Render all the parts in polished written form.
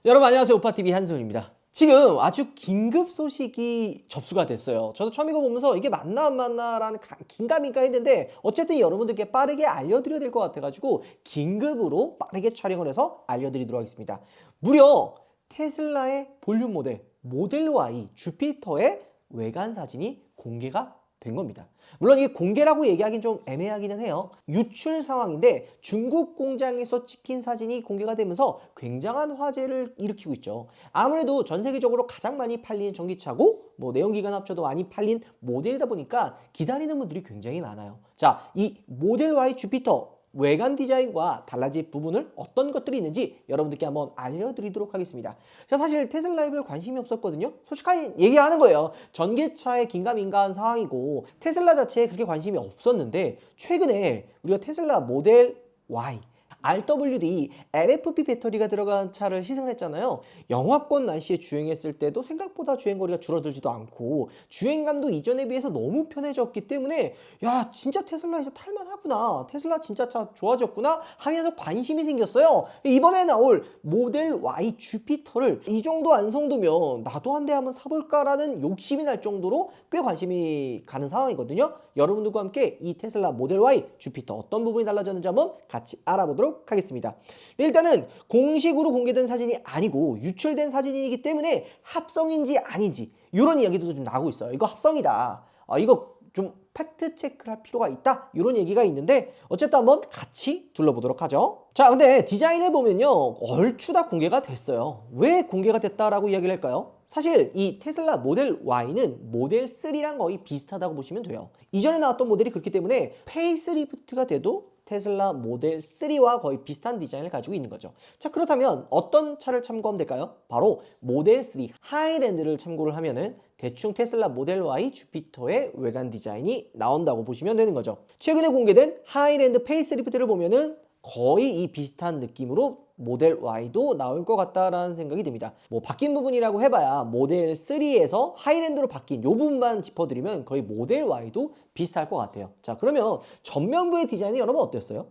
여러분 안녕하세요. 오빠TV 한승훈입니다. 지금 아주 긴급 소식이 접수가 됐어요. 저도 처음 이거 보면서 이게 맞나 안 맞나라는 긴가민가 했는데 어쨌든 여러분들께 빠르게 알려드려야 될 것 같아가지고 긴급으로 빠르게 촬영을 해서 알려드리도록 하겠습니다. 무려 테슬라의 볼륨 모델 Y 주피터의 외관 사진이 공개가 된 겁니다. 물론 이게 공개라고 얘기하기는 좀 애매하기는 해요. 유출 상황인데 중국 공장에서 찍힌 사진이 공개가 되면서 굉장한 화제를 일으키고 있죠. 아무래도 전 세계적으로 가장 많이 팔리는 전기차고 내연기관 합쳐도 많이 팔린 모델이다 보니까 기다리는 분들이 굉장히 많아요. 자, 이 모델 Y 주피터 외관 디자인과 달라질 부분을 어떤 것들이 있는지 여러분들께 한번 알려드리도록 하겠습니다. 제가 사실 테슬라에 별 관심이 없었거든요. 솔직하게 얘기하는 거예요. 전기차에 긴가민가한 상황이고 테슬라 자체에 그렇게 관심이 없었는데 최근에 우리가 테슬라 모델 Y RWD LFP 배터리가 들어간 차를 시승을 했잖아요. 영하권 날씨에 주행했을 때도 생각보다 주행거리가 줄어들지도 않고 주행감도 이전에 비해서 너무 편해졌기 때문에 야 진짜 테슬라에서 탈만하구나, 테슬라 진짜 차 좋아졌구나 하면서 관심이 생겼어요. 이번에 나올 모델 Y 주피터를 이 정도 완성도면 나도 한 대 한번 사볼까라는 욕심이 날 정도로 꽤 관심이 가는 상황이거든요. 여러분들과 함께 이 테슬라 모델 Y 주피터 어떤 부분이 달라졌는지 한번 같이 알아보도록 하겠습니다. 일단은 공식으로 공개된 사진이 아니고 유출된 사진이기 때문에 합성인지 아닌지 이런 이야기도 좀 나오고 있어요. 이거 합성이다, 이거 좀 팩트 체크를 할 필요가 있다, 이런 얘기가 있는데 어쨌든 한번 같이 둘러보도록 하죠. 자, 근데 디자인을 보면요 얼추 다 공개가 됐어요. 왜 공개가 됐다라고 이야기를 할까요? 사실 이 테슬라 모델 Y는 모델 3랑 거의 비슷하다고 보시면 돼요. 이전에 나왔던 모델이 그렇기 때문에 페이스리프트가 돼도 테슬라 모델 3와 거의 비슷한 디자인을 가지고 있는 거죠. 자, 그렇다면 어떤 차를 참고하면 될까요? 바로 모델 3 하이랜드를 참고를 하면은 대충 테슬라 모델 Y 주피터의 외관 디자인이 나온다고 보시면 되는 거죠. 최근에 공개된 하이랜드 페이스리프트를 보면은 거의 이 비슷한 느낌으로 모델 Y도 나올 것 같다라는 생각이 듭니다. 바뀐 부분이라고 해봐야 모델 3에서 하이랜드로 바뀐 이 부분만 짚어드리면 거의 모델 Y도 비슷할 것 같아요. 자, 그러면 전면부의 디자인이 여러분 어땠어요?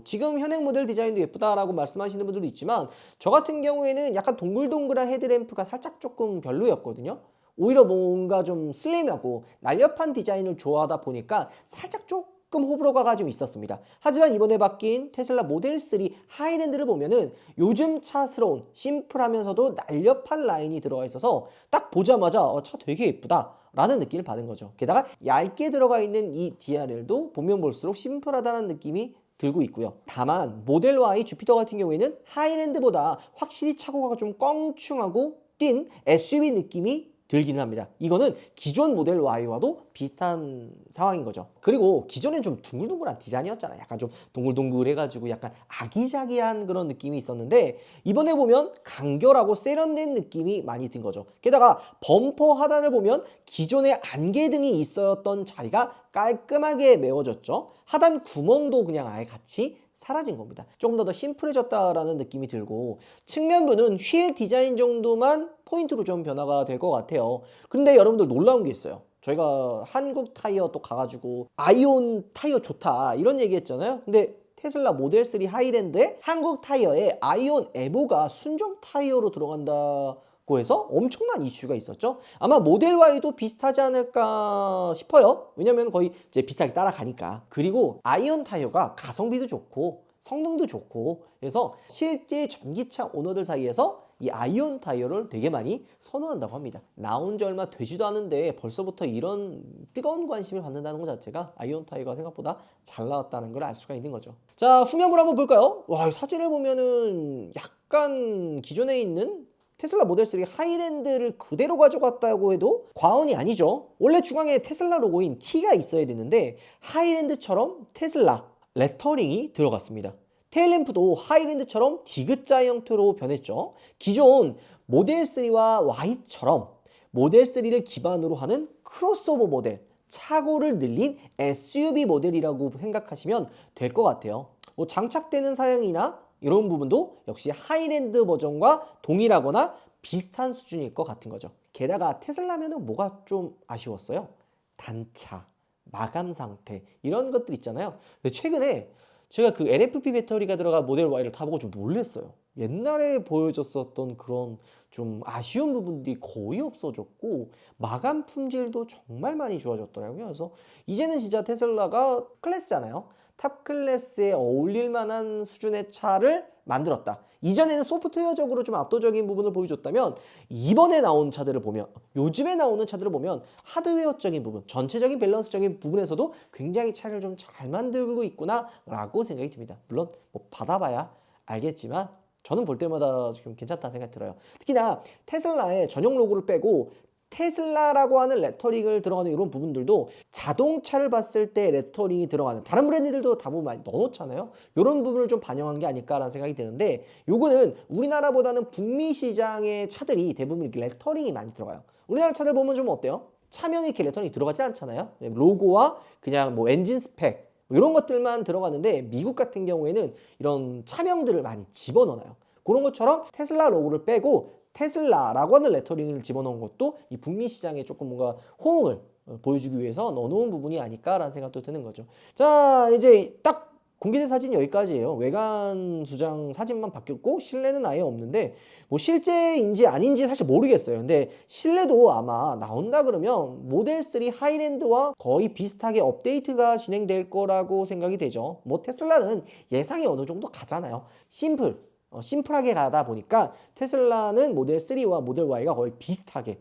지금 현행 모델 디자인도 예쁘다라고 말씀하시는 분들도 있지만 저 같은 경우에는 약간 동글동글한 헤드램프가 살짝 조금 별로였거든요. 오히려 뭔가 좀 슬림하고 날렵한 디자인을 좋아하다 보니까 살짝 조금 호불호가 좀 있었습니다. 하지만 이번에 바뀐 테슬라 모델 3 하이랜드를 보면은 요즘 차스러운 심플하면서도 날렵한 라인이 들어가 있어서 딱 보자마자 차 되게 예쁘다 라는 느낌을 받은 거죠. 게다가 얇게 들어가 있는 이 DRL도 보면 볼수록 심플하다는 느낌이 들고 있고요. 다만 모델 Y 주피터 같은 경우에는 하이랜드보다 확실히 차고가 좀 껑충하고 뛴 SUV 느낌이 들기는 합니다. 이거는 기존 모델 Y와도 비슷한 상황인 거죠. 그리고 기존엔 좀 둥글둥글한 디자인이었잖아요. 약간 좀 동글동글해가지고 약간 아기자기한 그런 느낌이 있었는데 이번에 보면 간결하고 세련된 느낌이 많이 든 거죠. 게다가 범퍼 하단을 보면 기존에 안개등이 있었던 자리가 깔끔하게 메워졌죠. 하단 구멍도 그냥 아예 같이 사라진 겁니다. 조금 더 심플해졌다라는 느낌이 들고 측면부는 휠 디자인 정도만 포인트로 좀 변화가 될 것 같아요. 근데 여러분들 놀라운 게 있어요. 저희가 한국 타이어 또 가가지고 아이온 타이어 좋다 이런 얘기 했잖아요. 근데 테슬라 모델 3 하이랜드에 한국 타이어에 아이온 에보가 순정 타이어로 들어간다고 해서 엄청난 이슈가 있었죠. 아마 모델 Y도 비슷하지 않을까 싶어요. 왜냐면 거의 이제 비슷하게 따라가니까. 그리고 아이온 타이어가 가성비도 좋고 성능도 좋고 그래서 실제 전기차 오너들 사이에서 이 아이온 타이어를 되게 많이 선호한다고 합니다. 나온 지 얼마 되지도 않은데 벌써부터 이런 뜨거운 관심을 받는다는 것 자체가 아이온 타이어가 생각보다 잘 나왔다는 걸 알 수가 있는 거죠. 자, 후면부를 한번 볼까요? 와, 사진을 보면은 약간 기존에 있는 테슬라 모델 3 하이랜드를 그대로 가져갔다고 해도 과언이 아니죠. 원래 중앙에 테슬라 로고인 T가 있어야 되는데 하이랜드처럼 테슬라 레터링이 들어갔습니다. 테일램프도 하이랜드처럼 디귿자 형태로 변했죠. 기존 모델 3와 Y처럼 모델 3를 기반으로 하는 크로스오버 모델, 차고를 늘린 SUV 모델이라고 생각하시면 될 것 같아요. 장착되는 사양이나 이런 부분도 역시 하이랜드 버전과 동일하거나 비슷한 수준일 것 같은 거죠. 게다가 테슬라면은 뭐가 좀 아쉬웠어요? 단차, 마감 상태 이런 것들 있잖아요. 근데 최근에 제가 그 LFP 배터리가 들어간 모델 Y를 타보고 좀 놀랬어요. 옛날에 보여줬었던 그런 좀 아쉬운 부분들이 거의 없어졌고 마감 품질도 정말 많이 좋아졌더라고요. 그래서 이제는 진짜 테슬라가 클래스잖아요. 탑 클래스에 어울릴 만한 수준의 차를 만들었다. 이전에는 소프트웨어적으로 좀 압도적인 부분을 보여줬다면 이번에 나온 차들을 보면, 요즘에 나오는 차들을 보면 하드웨어적인 부분, 전체적인 밸런스적인 부분에서도 굉장히 차를 좀 잘 만들고 있구나라고 생각이 듭니다. 물론 뭐 받아봐야 알겠지만 저는 볼 때마다 지금 괜찮다는 생각이 들어요. 특히나 테슬라의 전용 로고를 빼고 테슬라라고 하는 레터링을 들어가는 이런 부분들도 자동차를 봤을 때 레터링이 들어가는 다른 브랜드들도 대부분 많이 넣어놓잖아요. 이런 부분을 좀 반영한 게 아닐까라는 생각이 드는데 요거는 우리나라보다는 북미 시장의 차들이 대부분 이렇게 레터링이 많이 들어가요. 우리나라 차들 보면 좀 어때요? 차명이 이렇게 레터링이 들어가지 않잖아요. 로고와 그냥 뭐 엔진 스펙 이런 것들만 들어가는데 미국 같은 경우에는 이런 차명들을 많이 집어넣어요. 그런 것처럼 테슬라 로고를 빼고 테슬라라고 하는 레터링을 집어넣은 것도 이 북미 시장에 조금 뭔가 호응을 보여주기 위해서 넣어놓은 부분이 아닐까라는 생각도 드는 거죠. 자, 이제 딱 공개된 사진 여기까지예요. 외관 수장 사진만 바뀌었고 실내는 아예 없는데 뭐 실제인지 아닌지 사실 모르겠어요. 근데 실내도 아마 나온다 그러면 모델 3 하이랜드와 거의 비슷하게 업데이트가 진행될 거라고 생각이 되죠. 뭐 테슬라는 예상이 어느 정도 가잖아요. 심플하게 가다 보니까 테슬라는 모델 3와 모델 Y가 거의 비슷하게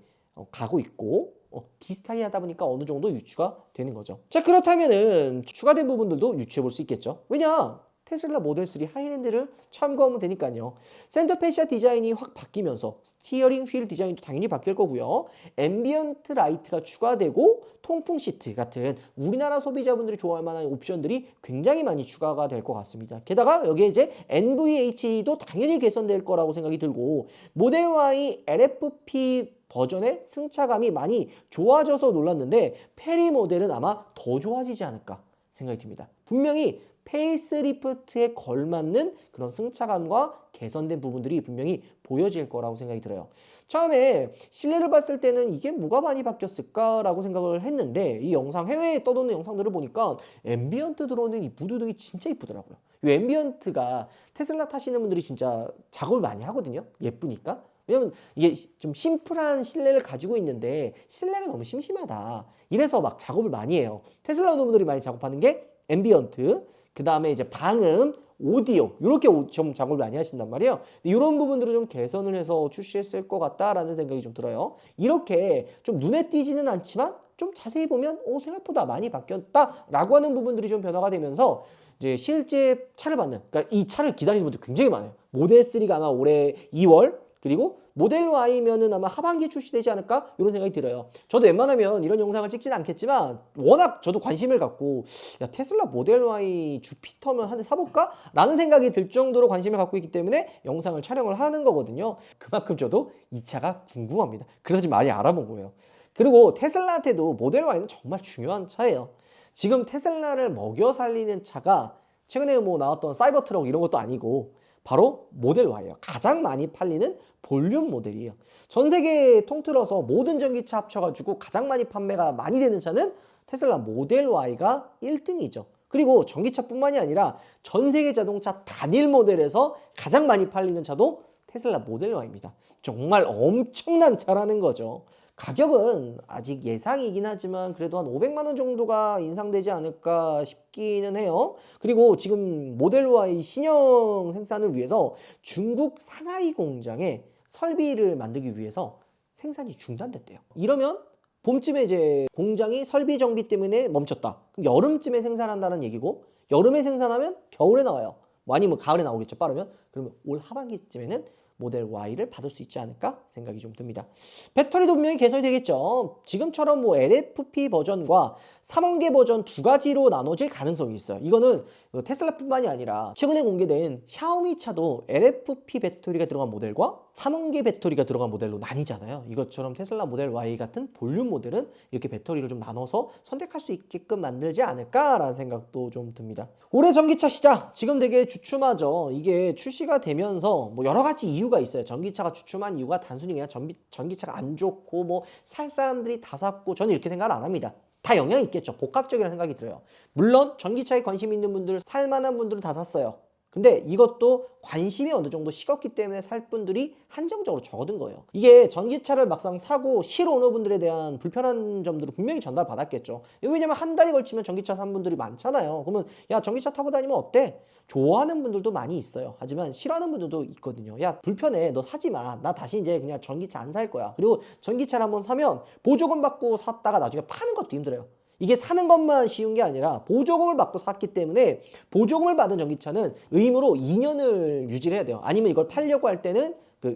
가고 있고 비슷하게 하다 보니까 어느 정도 유추가 되는 거죠. 자, 그렇다면은 추가된 부분들도 유추해 볼 수 있겠죠. 왜냐? 테슬라 모델 3 하이랜드를 참고하면 되니까요. 센터 페시아 디자인이 확 바뀌면서 스티어링 휠 디자인도 당연히 바뀔 거고요. 앰비언트 라이트가 추가되고 통풍 시트 같은 우리나라 소비자분들이 좋아할 만한 옵션들이 굉장히 많이 추가가 될 것 같습니다. 게다가 여기에 이제 NVH도 당연히 개선될 거라고 생각이 들고 모델 Y LFP 버전의 승차감이 많이 좋아져서 놀랐는데 페리 모델은 아마 더 좋아지지 않을까 생각이 듭니다. 분명히 페이스리프트에 걸맞는 그런 승차감과 개선된 부분들이 분명히 보여질 거라고 생각이 들어요. 처음에 실내를 봤을 때는 이게 뭐가 많이 바뀌었을까라고 생각을 했는데 이 영상 해외에 떠도는 영상들을 보니까 앰비언트 들어오는 이 무드등이 진짜 이쁘더라고요. 이 앰비언트가 테슬라 타시는 분들이 진짜 작업을 많이 하거든요. 예쁘니까. 왜냐면 이게 좀 심플한 실내를 가지고 있는데 실내가 너무 심심하다. 이래서 막 작업을 많이 해요. 테슬라 오너분들이 많이 작업하는 게 앰비언트, 그 다음에 이제 방음, 오디오 이렇게 좀 작업을 많이 하신단 말이에요. 이런 부분들을 좀 개선을 해서 출시했을 것 같다라는 생각이 좀 들어요. 이렇게 좀 눈에 띄지는 않지만 좀 자세히 보면 생각보다 많이 바뀌었다라고 하는 부분들이 좀 변화가 되면서 이제 실제 차를 받는, 그러니까 이 차를 기다리는 분들 굉장히 많아요. 모델 3가 아마 올해 2월 그리고 모델 Y면은 아마 하반기에 출시되지 않을까? 이런 생각이 들어요. 저도 웬만하면 이런 영상을 찍지는 않겠지만 워낙 저도 관심을 갖고 야 테슬라 모델 Y 주피터면 한 대 사볼까? 라는 생각이 들 정도로 관심을 갖고 있기 때문에 영상을 촬영을 하는 거거든요. 그만큼 저도 이 차가 궁금합니다. 그래서 지금 많이 알아본 거예요. 그리고 테슬라한테도 모델 Y는 정말 중요한 차예요. 지금 테슬라를 먹여 살리는 차가 최근에 뭐 나왔던 사이버 트럭 이런 것도 아니고 바로 모델 Y예요. 가장 많이 팔리는 볼륨 모델이에요. 전 세계 통틀어서 모든 전기차 합쳐가지고 가장 많이 판매가 많이 되는 차는 테슬라 모델 Y가 1등이죠. 그리고 전기차뿐만이 아니라 전 세계 자동차 단일 모델에서 가장 많이 팔리는 차도 테슬라 모델 Y입니다. 정말 엄청난 차라는 거죠. 가격은 아직 예상이긴 하지만 그래도 한 500만 원 정도가 인상되지 않을까 싶기는 해요. 그리고 지금 모델 Y 신형 생산을 위해서 중국 상하이 공장에 설비를 만들기 위해서 생산이 중단됐대요. 이러면 봄쯤에 이제 공장이 설비 정비 때문에 멈췄다. 그럼 여름쯤에 생산한다는 얘기고 여름에 생산하면 겨울에 나와요. 뭐 아니면 가을에 나오겠죠, 빠르면. 그러면 올 하반기쯤에는 모델 Y를 받을 수 있지 않을까 생각이 좀 듭니다. 배터리도 분명히 개선이 되겠죠. 지금처럼 뭐 LFP 버전과 3원계 버전 두 가지로 나눠질 가능성이 있어요. 이거는 테슬라뿐만이 아니라 최근에 공개된 샤오미 차도 LFP 배터리가 들어간 모델과 3원계 배터리가 들어간 모델로 나뉘잖아요. 이것처럼 테슬라 모델 Y 같은 볼륨 모델은 이렇게 배터리를 좀 나눠서 선택할 수 있게끔 만들지 않을까라는 생각도 좀 듭니다. 올해 전기차 시장 지금 되게 주춤하죠. 이게 출시가 되면서 뭐 여러 가지 이유가 있어요. 전기차가 주춤한 이유가 단순히 그냥 전기차가 안 좋고 뭐 살 사람들이 다 샀고 저는 이렇게 생각을 안 합니다. 다 영향이 있겠죠. 복합적이라는 생각이 들어요. 물론 전기차에 관심 있는 분들, 살 만한 분들은 다 샀어요. 근데 이것도 관심이 어느 정도 식었기 때문에 살 분들이 한정적으로 적어든 거예요. 이게 전기차를 막상 사고 실오너분들에 대한 불편한 점들을 분명히 전달받았겠죠. 왜냐면 한 달이 걸치면 전기차 산 분들이 많잖아요. 그러면 야, 전기차 타고 다니면 어때? 좋아하는 분들도 많이 있어요. 하지만 싫어하는 분들도 있거든요. 야, 불편해. 너 사지 마. 나 다시 이제 그냥 전기차 안 살 거야. 그리고 전기차를 한번 사면 보조금 받고 샀다가 나중에 파는 것도 힘들어요. 이게 사는 것만 쉬운 게 아니라 보조금을 받고 샀기 때문에 보조금을 받은 전기차는 의무로 2년을 유지를 해야 돼요. 아니면 이걸 팔려고 할 때는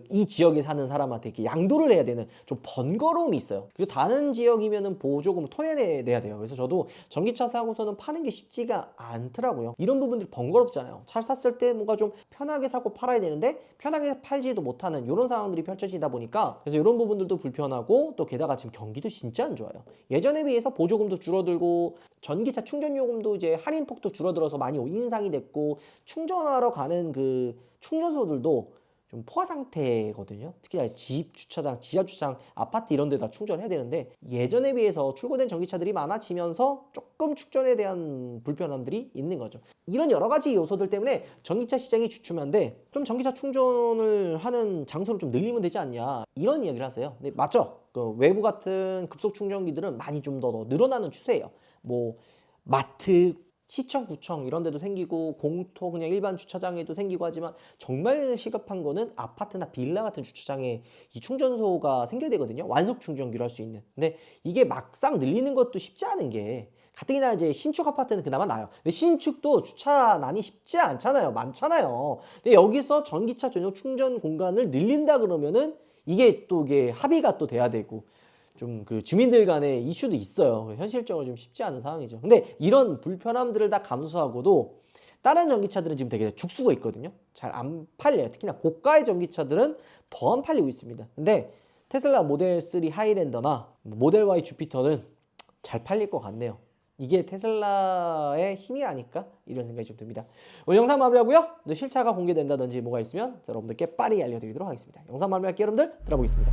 이 지역에 사는 사람한테 이렇게 양도를 해야 되는 좀 번거로움이 있어요. 그리고 다른 지역이면은 보조금을 토해내야 돼요. 그래서 저도 전기차 사고서는 파는 게 쉽지가 않더라고요. 이런 부분들이 번거롭잖아요. 차 샀을 때 뭔가 좀 편하게 사고 팔아야 되는데 편하게 팔지도 못하는 이런 상황들이 펼쳐지다 보니까 그래서 이런 부분들도 불편하고 또 게다가 지금 경기도 진짜 안 좋아요. 예전에 비해서 보조금도 줄어들고 전기차 충전 요금도 이제 할인폭도 줄어들어서 많이 인상이 됐고 충전하러 가는 충전소들도 좀 포화 상태거든요. 특히 집 주차장, 지하 주차장, 아파트 이런 데다 충전해야 되는데 예전에 비해서 출고된 전기차들이 많아지면서 조금 충전에 대한 불편함들이 있는 거죠. 이런 여러 가지 요소들 때문에 전기차 시장이 주춤한데 좀 전기차 충전을 하는 장소를 좀 늘리면 되지 않냐 이런 이야기를 하세요. 네, 맞죠? 외부 같은 급속 충전기들은 많이 좀 더 늘어나는 추세예요. 뭐 마트, 시청, 구청 이런 데도 생기고 공터 그냥 일반 주차장에도 생기고 하지만 정말 시급한 거는 아파트나 빌라 같은 주차장에 이 충전소가 생겨야 되거든요. 완속 충전기로 할 수 있는. 근데 이게 막상 늘리는 것도 쉽지 않은 게 가뜩이나 이제 신축 아파트는 그나마 나아요. 근데 신축도 주차난이 쉽지 않잖아요. 많잖아요. 근데 여기서 전기차 전용 충전 공간을 늘린다 그러면은 이게 합의가 또 돼야 되고 좀 주민들 간의 이슈도 있어요. 현실적으로 좀 쉽지 않은 상황이죠. 근데 이런 불편함들을 다 감수하고도 다른 전기차들은 지금 되게 죽수고 있거든요. 잘 안 팔려요. 특히나 고가의 전기차들은 더 안 팔리고 있습니다. 근데 테슬라 모델 3 하이랜더나 모델 Y 주피터는 잘 팔릴 것 같네요. 이게 테슬라의 힘이 아닐까? 이런 생각이 좀 듭니다. 오늘 영상 마무리하고요. 실차가 공개된다든지 뭐가 있으면 여러분들께 빠르게 알려드리도록 하겠습니다. 영상 마무리할게요. 여러분들 들어보겠습니다.